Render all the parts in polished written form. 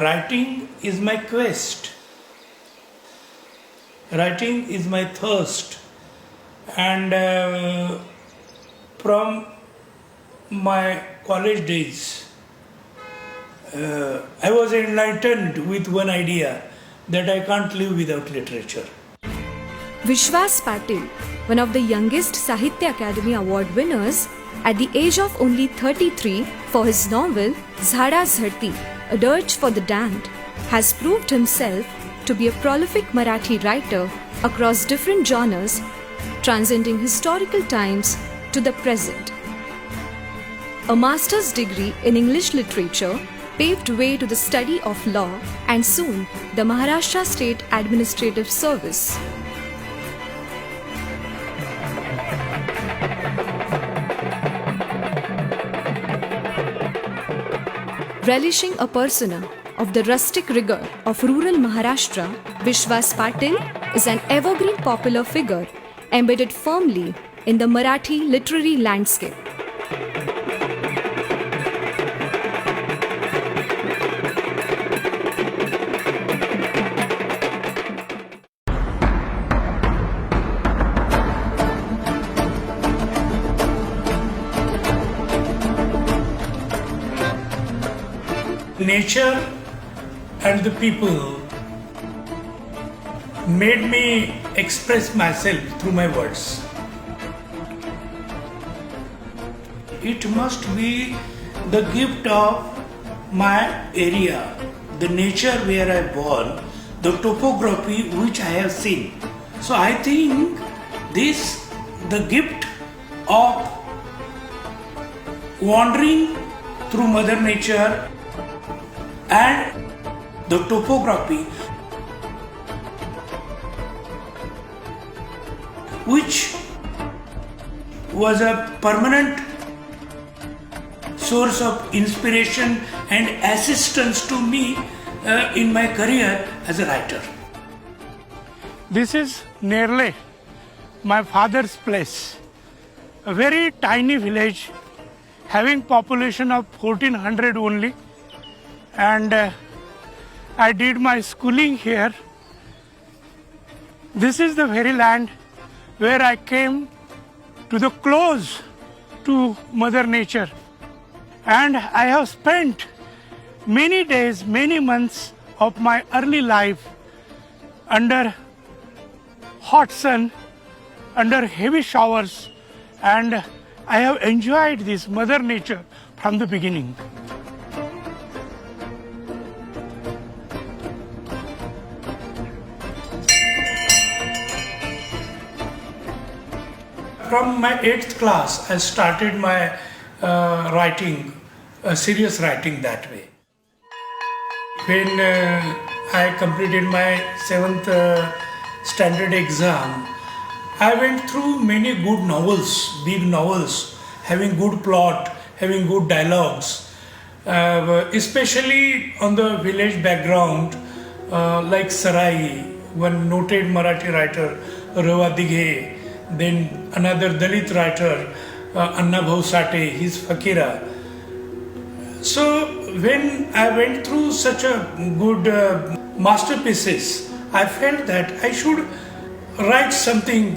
Writing is my quest. Writing is my thirst. And from my college days, I was enlightened with one idea that I can't live without literature. Vishwas Patil, one of the youngest Sahitya Akademi award winners, at the age of only 33 for his novel Zhada Zharti, A Dirge for the Damned, has proved himself to be a prolific Marathi writer across different genres, transcending historical times to the present. A master's degree in English literature paved way to the study of law and soon the Maharashtra State Administrative Service. Relishing a persona of the rustic rigor of rural Maharashtra, Vishwas Patil is an evergreen popular figure embedded firmly in the Marathi literary landscape. Nature and the people made me express myself through my words. It must be the gift of my area, the nature where I born, the topography which I have seen. So I think the gift of wandering through Mother Nature and the topography, which was a permanent source of inspiration and assistance to me in my career as a writer. This is Nerle, my father's place, a very tiny village having population of 1400 only. And I did my schooling here. This is the very land where I came to the close to Mother Nature. And I have spent many days, many months of my early life under hot sun, under heavy showers, and I have enjoyed this Mother Nature from the beginning. From my 8th class, I started my writing, serious writing that way. When I completed my 7th standard exam, I went through many good novels, big novels, having good plot, having good dialogues, especially on the village background, like Sarai, one noted Marathi writer, Rava Dighe, then another Lalit writer, Anna Bhausate, his Fakira. So when I went through such a good masterpieces, I felt that I should write something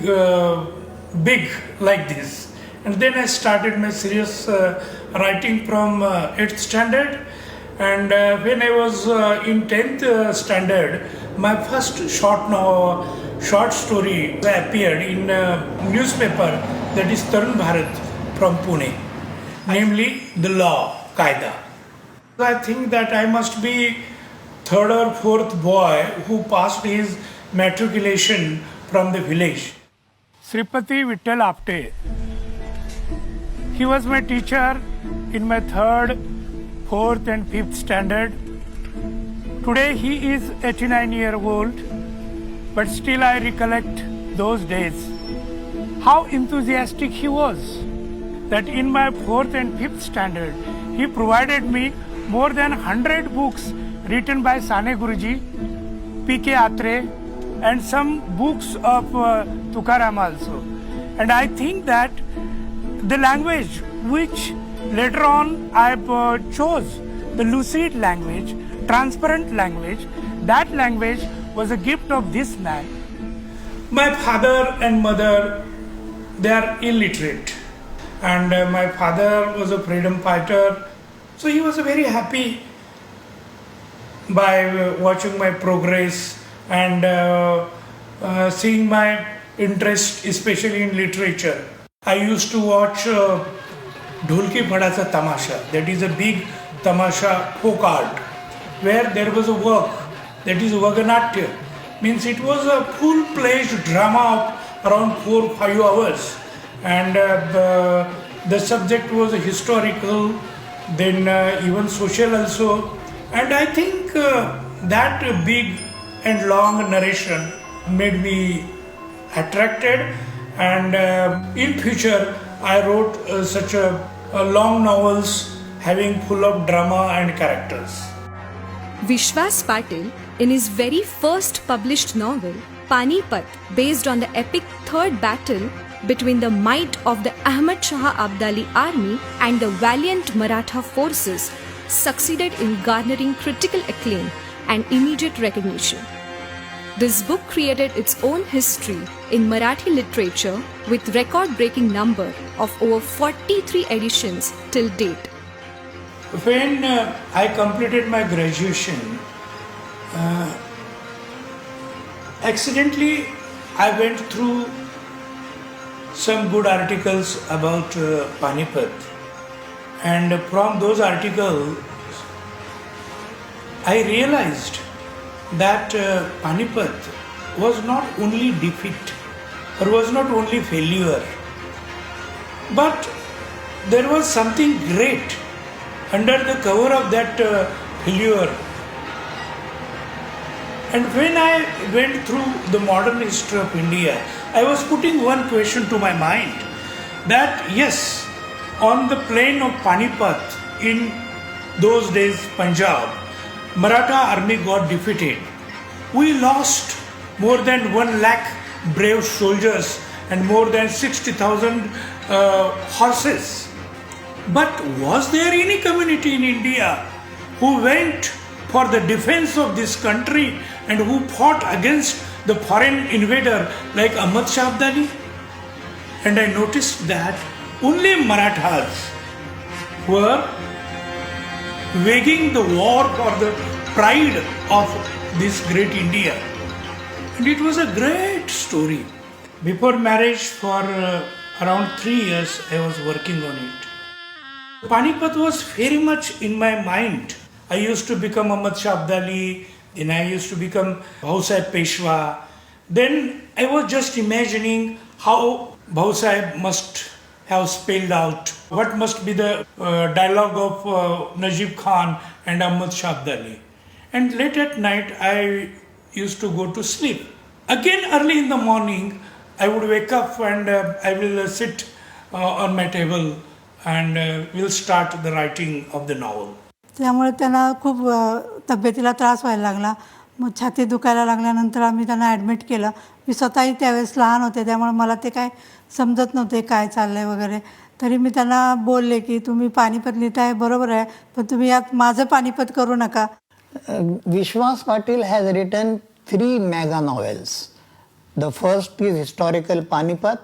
big like this. And then I started my serious writing from 8th standard. And when I was in 10th standard, my first short story appeared in a newspaper, that is Bahirat from Pune, namely The Law, Kaida. I think that I must be 3rd or 4th boy who passed his matriculation from the village. Sripati Vittal Apte. He was my teacher in my 3rd, 4th and 5th standard. Today he is 89-year-old, but still I recollect those days. How enthusiastic he was, that in my 4th and 5th standard, he provided me more than 100 books written by Sane Guruji, P.K. Atre, and some books of Tukaram also. And I think that the language which later on I chose, the lucid language, transparent language. That language was a gift of this man. My father and mother, they are illiterate. And my father was a freedom fighter. So he was very happy by watching my progress and seeing my interest, especially in literature. I used to watch Dholki Phadacha Tamasha, that is a big tamasha folk art, where there was a work, that is Vaganatya. Means it was a full-fledged drama of around 4-5 hours. And the subject was historical, then even social also. And I think that big and long narration made me attracted, and in future I wrote such a long novels having full of drama and characters. Vishwas Patil, in his very first published novel, Panipat, based on the epic third battle between the might of the Ahmad Shah Abdali army and the valiant Maratha forces, succeeded in garnering critical acclaim and immediate recognition. This book created its own history in Marathi literature with record-breaking number of over 43 editions till date. When I completed my graduation, accidentally I went through some good articles about Panipat, and from those articles I realized that Panipat was not only defeat or was not only failure, but there was something great under the cover of that failure. And when I went through the modern history of India, I was putting one question to my mind, that yes, on the plain of Panipat in those days, Punjab, Maratha army got defeated. We lost more than 1 lakh brave soldiers and more than 60,000 horses. But was there any community in India who went for the defense of this country and who fought against the foreign invader like Ahmad Shah Abdali? And I noticed that only Marathas were waging the war for the pride of this great India. And it was a great story. Before marriage, for around 3 years, I was working on it. Panipat was very much in my mind. I used to become Ahmad Shah Abdali, then I used to become Bhausaheb Peshwa. Then I was just imagining how Bhausaheb must have spelled out, what must be the dialogue of Najib Khan and Ahmad Shah Abdali. And late at night, I used to go to sleep. Again, early in the morning, I would wake up and I will sit on my table and will start the writing of the novel. त्यामुळे त्यांना खूप तब्येतीला त्रास व्हायला लागला. मग छाती दुखायला लागल्यानंतर आम्ही त्यांना ॲडमिट केलं. मी स्वतःही त्यावेळेस लहान होते, त्यामुळे मला ते काय समजत नव्हते काय चाललं आहे वगैरे. तरी मी त्यांना बोलले की तुम्ही पानिपत लिहिताय बरोबर आहे, पण तुम्ही यात माझं पानिपत करू नका. Vishwas Patil has written 3 mega novels. The first is historical Panipat,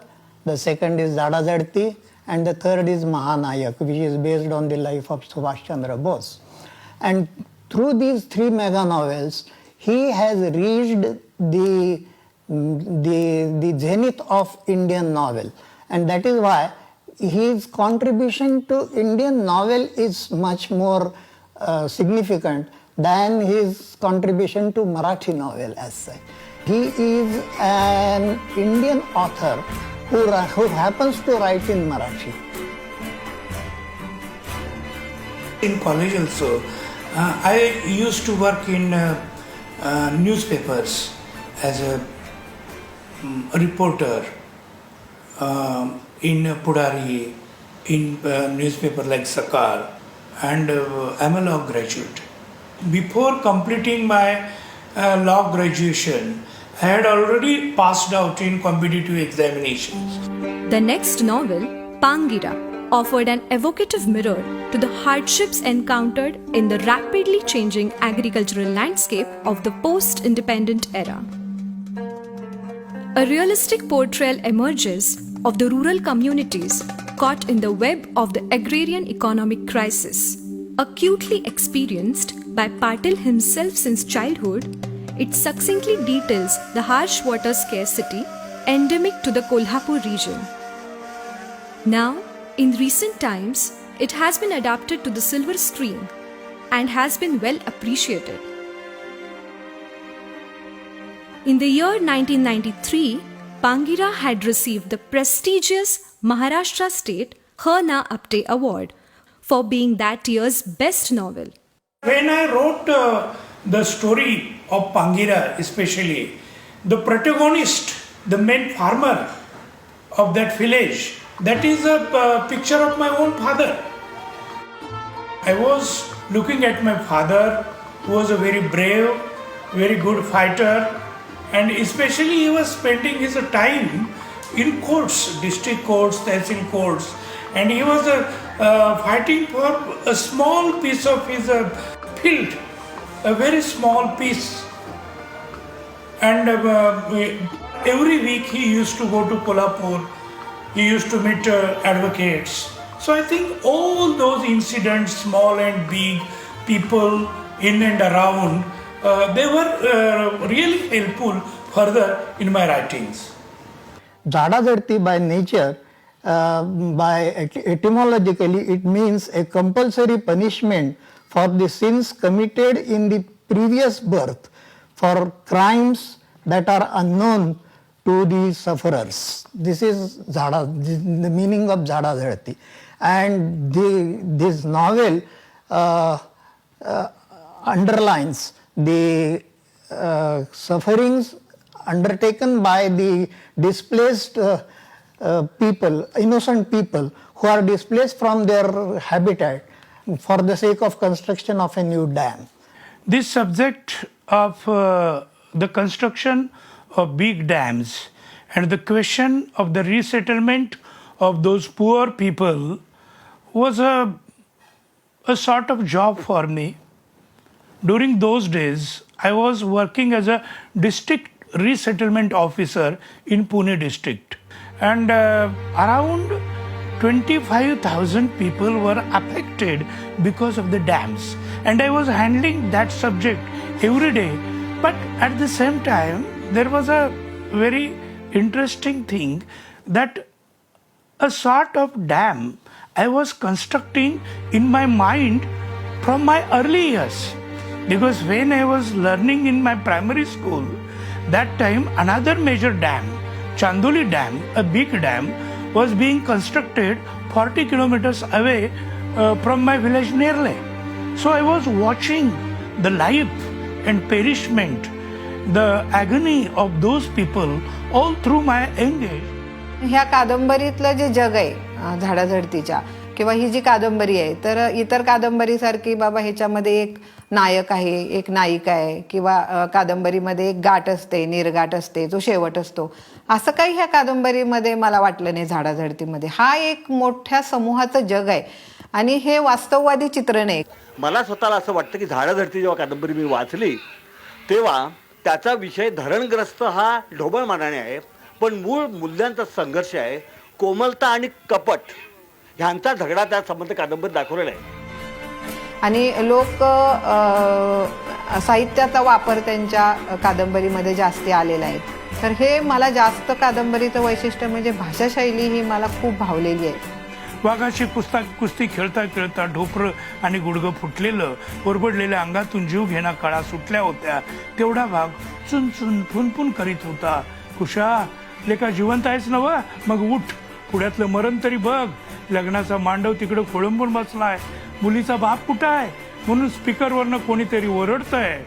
the second is Jadhav, and the third is Mahanayak, which is based on the life of Subhash Chandra Bose. And through these 3 mega novels, he has reached the zenith of Indian novel, and that is why his contribution to Indian novel is much more significant than his contribution to Marathi novel as such. He is an Indian author who happens to write in Marathi. In college also, I used to work in newspapers as a reporter in Pudari, in newspaper like Sakar, and I'm a law graduate. Before completing my law graduation, I had already passed out in competitive examinations. The next novel, Pangira, offered an evocative mirror to the hardships encountered in the rapidly changing agricultural landscape of the post-independent era. A realistic portrayal emerges of the rural communities caught in the web of the agrarian economic crisis. Acutely experienced by Patil himself since childhood, it succinctly details the harsh water scarcity endemic to the Kolhapur region. Now, in recent times, it has been adapted to the silver screen and has been well appreciated. In the year 1993, Pangira had received the prestigious Maharashtra State H. Na. Apte Award for being that year's best novel. When I wrote the story of Pangira, especially, the protagonist, the main farmer of that village, that is a picture of my own father. I was looking at my father, who was a very brave, very good fighter, and especially he was spending his time in courts, district courts, tehsil courts, and he was fighting for a small piece of his field, a very small piece. And every week he used to go to Kolhapur, he used to meet advocates. So I think all those incidents, small and big, people in and around, they were really helpful further in my writings. Jadhav by nature, etymologically, it means a compulsory punishment for the sins committed in the previous birth, for crimes that are unknown to the sufferers. This is the meaning of Jadhav. And this novel underlines the sufferings undertaken by the displaced people, innocent people who are displaced from their habitat for the sake of construction of a new dam. This subject of the construction of big dams and the question of the resettlement of those poor people was a sort of job for me. During those days, I was working as a district resettlement officer in Pune district, and around 25,000 people were affected because of the dams, and I was handling that subject every day. But at the same time, there was a very interesting thing, that a sort of dam I was constructing in my mind from my early years. Because when I was learning in my primary school, that time another major dam, Chandoli Dam, a big dam, was being constructed 40 kilometers away from my village Nerle. So I was watching the life and perishment, the agony of those people all through my young age. ह्या कादंबरीतलं जे जग आहे झाडाझडतीच्या किंवा ही जी कादंबरी आहे, तर इतर कादंबरीसारखी बाबा ह्याच्यामध्ये एक नायक आहे, एक नायिका आहे, किंवा कादंबरीमध्ये एक गाठ असते, निर्गाठ असते, जो शेवट असतो, असं काही ह्या कादंबरीमध्ये मला वाटलं नाही. झाडाझडतीमध्ये हा एक मोठ्या समूहाचं जग आहे आणि हे वास्तववादी चित्रण आहे. मला स्वतःला असं वाटतं की झाडाझडती जेव्हा कादंबरी मी वाचली तेव्हा त्याचा विषय धरणग्रस्त हा ढोबळ मानाने आहे, पण मूळ मूल्यांचा संघर्ष आहे, कोमलता आणि कपट ह्यांचा झगडा त्या संबंध कादंबरीत दाखवलेला आहे. आणि लोक साहित्याचा वापर त्यांच्या कादंबरीमध्ये जास्ती आलेला आहे. तर हे मला जास्त कादंबरीचं वैशिष्ट्य म्हणजे भाषाशैली ही मला खूप भावलेली आहे. वाघाशी कुस्ती खेळता खेळता ढोपरं आणि गुडघं फुटलेलं, ओरबडलेल्या अंगातून जीव घेणा कळा सुटल्या होत्या, तेवढा वाघ चुनचुन फुनफुन करीत होता. कुशा लेका जिवंत आहेस नव, मग उठ, पुढ्यातलं मरण तरी बघ, लग्नाचा मांडव तिकडं खोळंबून बसलाय, मुलीचा बाप कुठं आहे म्हणून स्पीकरवरनं कोणीतरी ओरडतंय.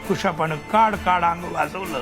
कुशापानं काड काड अंग वाजवलं,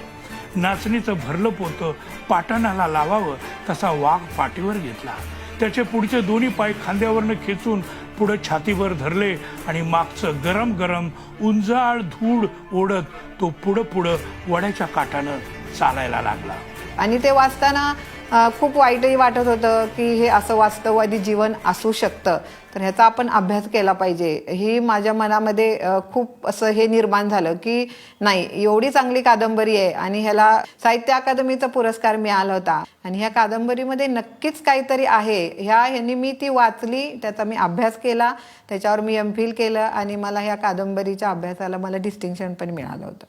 नाचणीचं भरलं पोतं पाटाणाला लावावं तसा वाघ पाठीवर घेतला. त्याचे पुढचे दोन्ही पाय खांद्यावरनं खेचून पुढं छातीवर धरले आणि मागचं गरम गरम उंजाळ धूळ ओढत तो पुढं पुढं वड्याच्या काठानं चालायला लागला. आणि ते वाचताना खूप वाईटही वाटत होतं की हे असं वास्तववादी जीवन असू शकतं, तर ह्याचा आपण अभ्यास केला पाहिजे. ही माझ्या मनामध्ये खूप असं हे निर्माण झालं की नाही, एवढी चांगली कादंबरी आहे आणि ह्याला साहित्य अकादमीचा पुरस्कार मिळाला होता आणि ह्या कादंबरीमध्ये नक्कीच काहीतरी आहे. ह्यांनी मी ती वाचली, त्याचा मी अभ्यास केला, त्याच्यावर मी MPhil केलं आणि मला ह्या कादंबरीच्या अभ्यासाला मला डिस्टिंक्शन पण मिळालं होतं.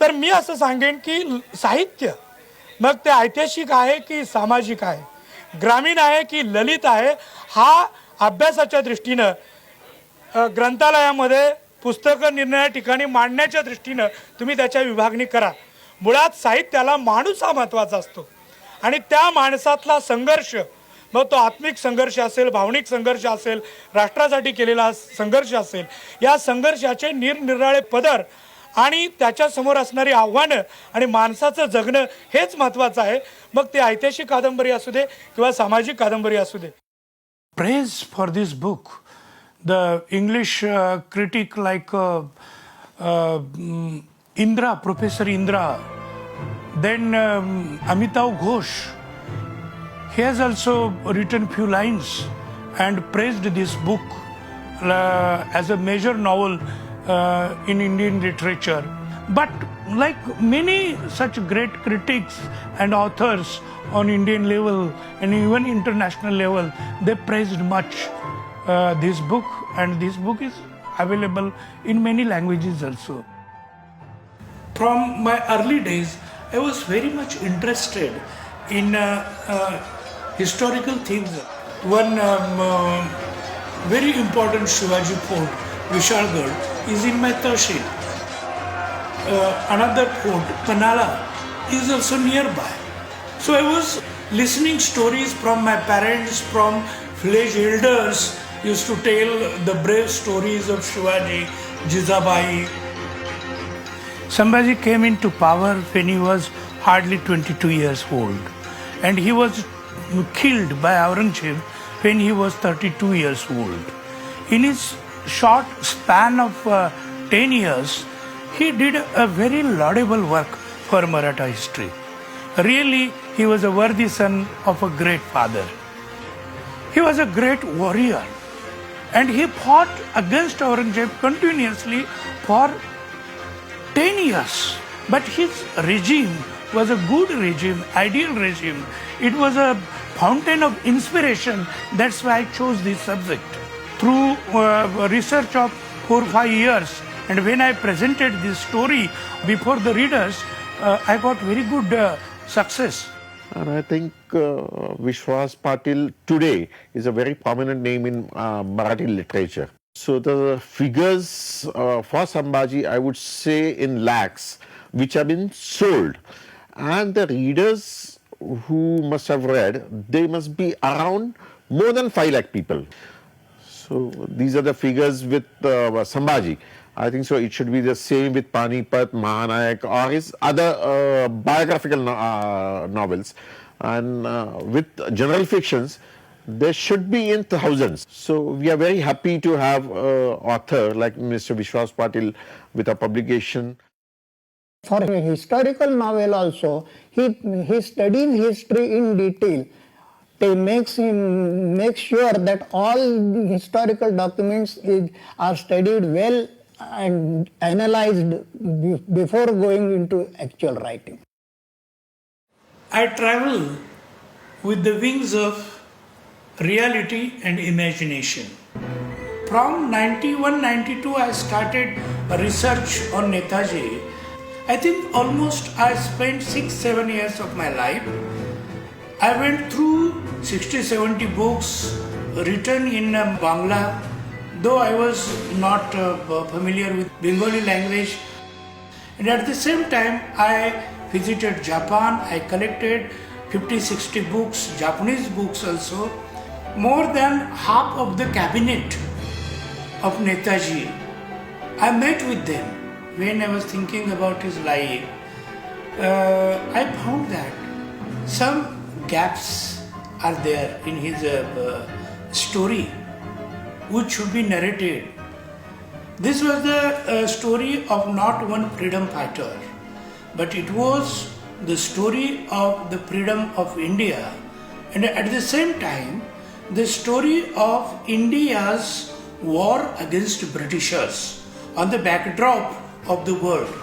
तर मी असं सांगेन की साहित्य मग ते ऐतिहासिक आहे की सामाजिक आहे, ग्रामीण आहे की ललित आहे, हा अभ्यासाच्या दृष्टीनं ग्रंथालयामध्ये पुस्तकं निर्णय ठिकाणी मांडण्याच्या दृष्टीनं तुम्ही त्याच्या विभागणी करा. मुळात साहित्याला माणूस हा महत्त्वाचा असतो आणि त्या माणसातला संघर्ष, मग तो आत्मिक संघर्ष असेल, भावनिक संघर्ष असेल, राष्ट्रासाठी केलेला संघर्ष असेल, या संघर्षाचे निरनिराळे पदर आणि त्याच्यासमोर असणारी आव्हानं आणि माणसाचं जगणं हेच महत्त्वाचं आहे. मग ते ऐतिहासिक कादंबरी असू दे किंवा सामाजिक कादंबरी असू दे. Praise for this book. The English critic like Indra, Professor Indra, then Amitav Ghosh, he has also written few lines and praised this book as a major novel in Indian literature. But like many such great critics and authors on Indian level and even international level, they praised much this book, and this book is available in many languages also. From my early days, I was very much interested in historical things. One very important Shivaji fort, Vishalgarh, is in my Tahsil. Another fort, Kanala, is also nearby. So I was listening stories from my parents, from village elders used to tell the brave stories of Shivaji, Jizabai. Sambhaji came into power when he was hardly 22 years old, and he was killed by Aurangzeb when he was 32 years old. In his short span of 10 years, he did a very laudable work for Maratha history. Really, he was a worthy son of a great father. He was a great warrior, and he fought against Aurangzeb continuously for 10 years. But his regime was a good regime, ideal regime. It was a fountain of inspiration. That's why I chose this subject. Through research of 4-5 years, and when I presented this story before the readers, I got very good success. And I think Vishwas Patil today is a very prominent name in Marathi literature. So the figures for Sambhaji, I would say in lakhs, which have been sold. And the readers who must have read, they must be around more than 5 lakh people. So these are the figures with Sambhaji. I think so it should be the same with Panipat, Mahanayak or his other biographical novels. And with general fictions, there should be in thousands. So we are very happy to have an author like Mr. Vishwas Patil with a publication. For a historical novel also, he studies history in detail. They make sure that all historical documents are studied well and analyzed before going into actual writing. I travel with the wings of reality and imagination. From 91-92 I started research on Netaji. I think almost I spent 6-7 years of my life. I went through 60-70 books written in Bangla, though I was not familiar with Bengali language. And at the same time, I visited Japan. I collected 50-60 books, Japanese books also. More than half of the cabinet of Netaji, I met with them when I was thinking about his life. I found that some gaps are there in his story which should be narrated. This was the story of not one freedom fighter, but it was the story of the freedom of India, and at the same time, the story of India's war against Britishers on the backdrop of the world.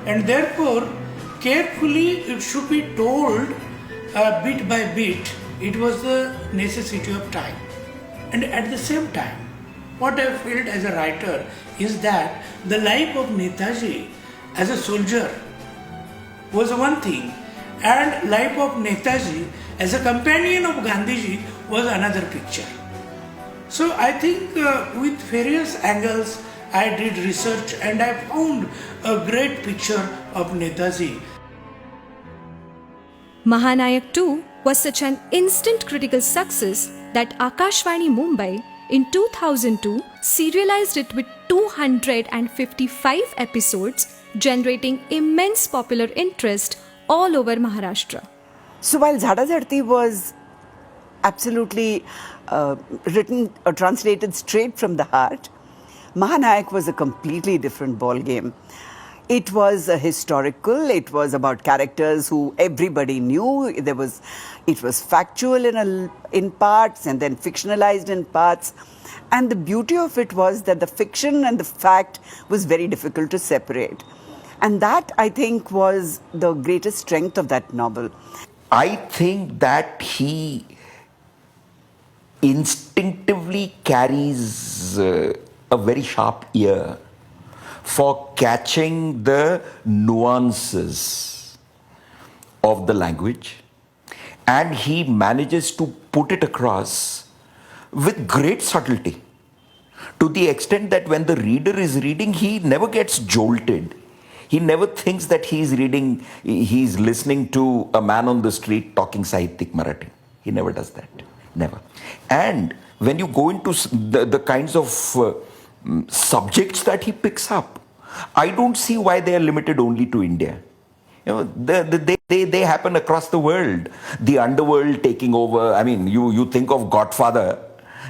And therefore, carefully it should be told bit by bit. It was the necessity of time. And at the same time, what I felt as a writer is that the life of Netaji as a soldier was one thing, and life of Netaji as a companion of Gandhiji was another picture. So I think with various angles I did research and I found a great picture of Netaji. Mahanayak 2 was such an instant critical success that Akashvani Mumbai in 2002 serialized it with 255 episodes, generating immense popular interest all over Maharashtra. So while Jadhav was absolutely written or translated straight from the heart, Mahanayak was a completely different ball game. It was a historical, it was about characters who everybody knew. It was factual in parts and then fictionalized in parts. And the beauty of it was that the fiction and the fact was very difficult to separate. And that, I think, was the greatest strength of that novel. I think that he instinctively carries a very sharp ear for catching the nuances of the language, and he manages to put it across with great subtlety, to the extent that when the reader is reading, he never gets jolted. He never thinks that he's listening to a man on the street talking Sahitya Marathi. He never does that. Never. And when you go into the kinds of subjects that he picks up, I don't see why they are limited only to India. You know, they happen across the world. The underworld taking over. I mean, you think of Godfather.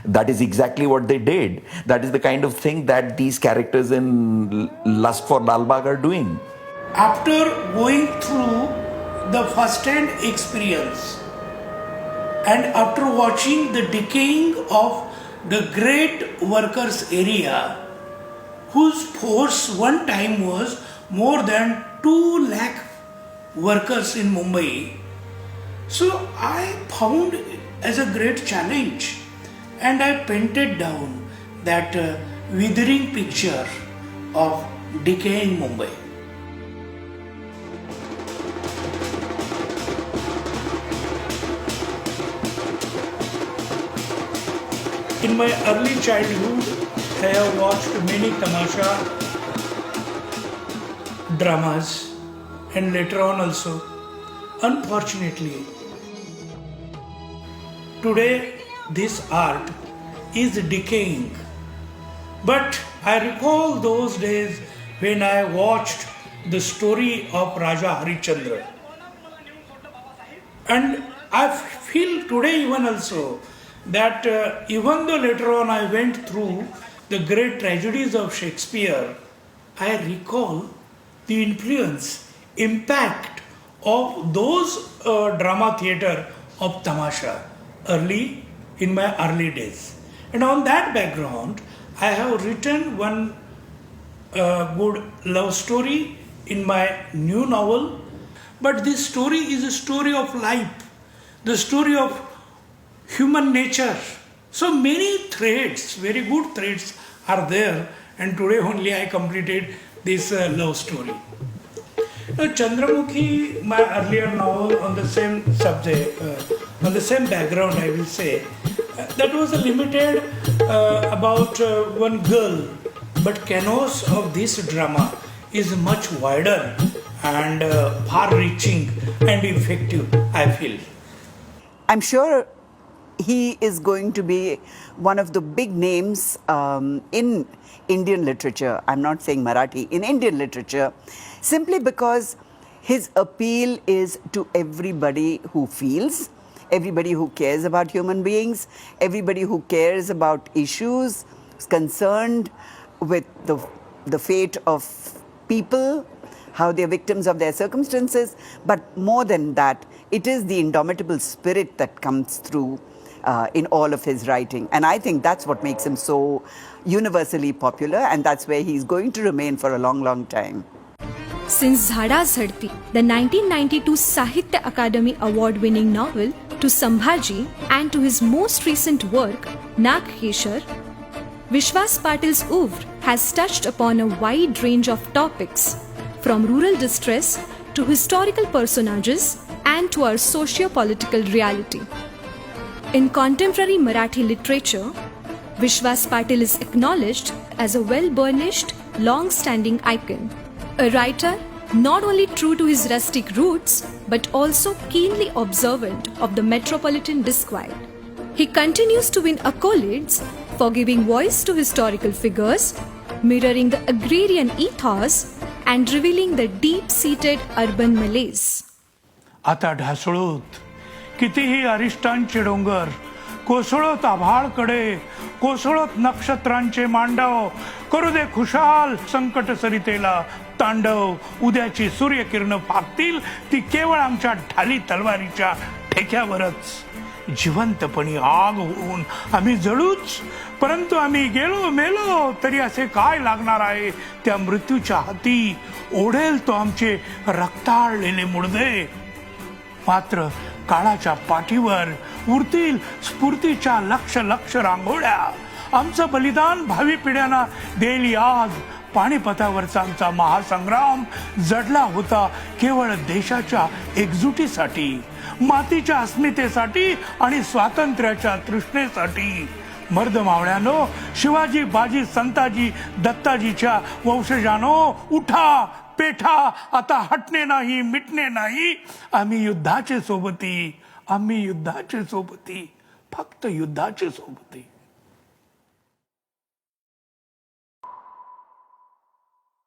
That is exactly what they did. That is the kind of thing that these characters in Lust for Lalbagh are doing. After going through the first-hand experience and after watching the decaying of the great workers area, whose force one time was more than 2 lakh workers in Mumbai, so I found it as a great challenge. And I painted down that withering picture of decaying Mumbai. In my early childhood, I have watched many tamasha dramas and later on also. Unfortunately, today this art is decaying. But I recall those days when I watched the story of Raja Harishchandra. And I feel today even also that even though later on I went through the great tragedies of Shakespeare, I recall the influence, impact of those drama theatre of Tamasha in my early days. And on that background, I have written one good love story in my new novel. But this story is a story of life, the story of human nature. So many threads, very good threads are there, and today only I completed this love story. Chandramukhi, my earlier novel on the same subject, on the same background, I will say, that was limited about one girl, but canvas of this drama is much wider and far-reaching and effective, I feel. I'm sure he is going to be one of the big names in Indian literature. I'm not saying Marathi, in Indian literature, simply because his appeal is to everybody who feels, everybody who cares about human beings, everybody who cares about issues, is concerned with the fate of people, how they're victims of their circumstances. But more than that, it is the indomitable spirit that comes through in all of his writing. And I think that's what makes him so universally popular, and that's where he's going to remain for a long, long time. Since Zhada Zhadti, the 1992 Sahitya Akademi award-winning novel, to Sambhaji and to his most recent work, Nandakishor, Vishwas Patil's oeuvre has touched upon a wide range of topics, from rural distress to historical personages and to our socio-political reality. In contemporary Marathi literature, Vishwas Patil is acknowledged as a well-burnished, long-standing icon. A writer not only true to his rustic roots, but also keenly observant of the metropolitan disquiet. He continues to win accolades for giving voice to historical figures, mirroring the agrarian ethos, and revealing the deep-seated urban malaise. आता ढासळूत कितीही अरिष्टांचे डोंगर, कोसळत आभाळकडे, कोसळत नक्षत्रांचे मांडव, करू दे खुशाल संकट सरितेला तांडव. उद्याची सूर्यकिरण फाकतील ती केवळ आमच्या ढाली तलवारीच्या ठेक्यावरच. जिवंतपणी आग होऊन आम्ही जळूच, परंतु आम्ही गेलो मेलो तरी असे काय लागणार आहे त्या मृत्यूच्या हाती. ओढेल तो आमचे रक्ताळलेले मुडदे. मात्र काळाच्या पाठीवर उरतील स्फूर्तीच्या लक्ष लक्ष रांगोळ्या. आमचं बलिदान भावी पिढ्यांना देईल याद. पाणीपतावरचा आमचा महासंग्राम जडला होता केवळ देशाच्या एकजुटीसाठी, मातीच्या अस्मितेसाठी आणि स्वातंत्र्याच्या तृष्णेसाठी. मर्द मावळ्यानो, शिवाजी बाजी संताजी दत्ताजीच्या वंशजानो, उठा पेठा, आता हटणे नाही मिटणे नाही. आम्ही युद्धाचे सोबती, आम्ही युद्धाचे सोबती, फक्त युद्धाचे सोबती.